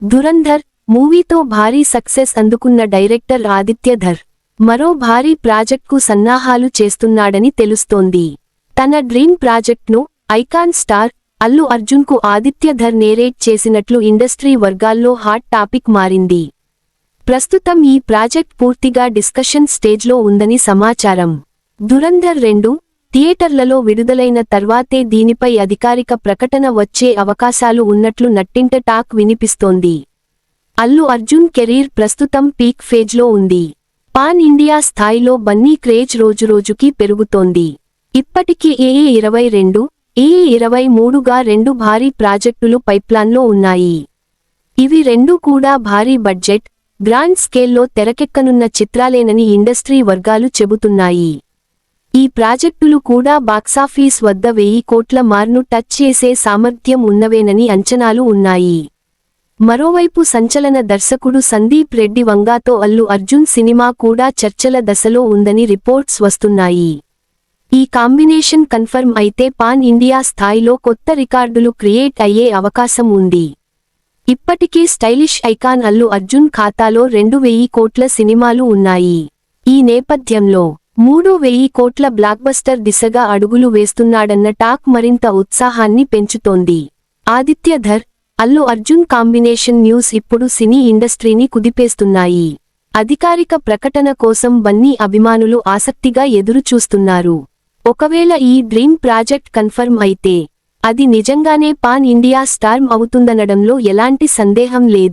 ధురంధర్ మూవీతో భారీ సక్సెస్ అందుకున్న డైరెక్టర్ ఆదిత్య ధర్ మరో భారీ ప్రాజెక్ట్కు సన్నాహాలు చేస్తున్నాడని తెలుస్తోంది. తన డ్రీమ్ ప్రాజెక్ట్ను ఐకాన్ స్టార్ అల్లు అర్జున్కు ఆదిత్య ధర్ నేరేట్ చేసినట్లు ఇండస్ట్రీ వర్గాల్లో హాట్ టాపిక్ మారింది. ప్రస్తుతం ఈ ప్రాజెక్ట్ పూర్తిగా డిస్కషన్ స్టేజ్లో ఉందని సమాచారం. ధురంధర్ 2 థియేటర్లలో విడుదలైన తర్వాతే దీనిపై అధికారిక ప్రకటన వచ్చే అవకాశాలు ఉన్నట్లు నట్టింట టాక్ వినిపిస్తోంది. అల్లు అర్జున్ కెరీర్ ప్రస్తుతం పీక్ ఫేజ్లో ఉంది. పాన్ ఇండియా స్థాయిలో బన్నీ క్రేజ్ రోజురోజుకీ పెరుగుతోంది. ఇప్పటికీ AA22, AA23గా 2 భారీ ప్రాజెక్టులు పైప్లాన్లో ఉన్నాయి. ఇవి 2 కూడా భారీ బడ్జెట్, గ్రాండ్ స్కేల్లో తెరకెక్కనున్న చిత్రాలేనని ఇండస్ట్రీ వర్గాలు చెబుతున్నాయి. ఈ ప్రాజెక్టులు కూడా బాక్సాఫీస్ వద్ద 1000 కోట్ల మార్ను టచ్ చేసే సామర్థ్యం ఉన్నవేనని అంచనాలు ఉన్నాయి. మరోవైపు సంచలన దర్శకుడు సందీప్ రెడ్డి వంగాతో అల్లు అర్జున్ సినిమా కూడా చర్చల దశలో ఉందని రిపోర్ట్స్ వస్తున్నాయి. ఈ కాంబినేషన్ కన్ఫర్మ్ అయితే పాన్ ఇండియా స్థాయిలో కొత్త రికార్డులు క్రియేట్ అయ్యే అవకాశం ఉంది. ఇప్పటికే స్టైలిష్ ఐకాన్ అల్లు అర్జున్ ఖాతాలో 2000 కోట్ల సినిమాలు ఉన్నాయి. ఈ నేపథ్యంలో 3000 కోట్ల బ్లాక్బస్టర్ దిశగా అడుగులు వేస్తున్నాడన్న టాక్ మరింత ఉత్సాహాన్ని పెంచుతోంది. ఆదిత్య ధర్, అల్లు అర్జున్ కాంబినేషన్ న్యూస్ ఇప్పుడు సినీ ఇండస్ట్రీని కుదిపేస్తున్నాయి. అధికారిక ప్రకటన కోసం బన్నీ అభిమానులు ఆసక్తిగా ఎదురుచూస్తున్నారు. ఒకవేళ ఈ డ్రీమ్ ప్రాజెక్ట్ కన్ఫర్మ్ అయితే అది నిజంగానే పాన్ ఇండియా స్టార్ అవుతుందనడంలో ఎలాంటి సందేహం లేదు.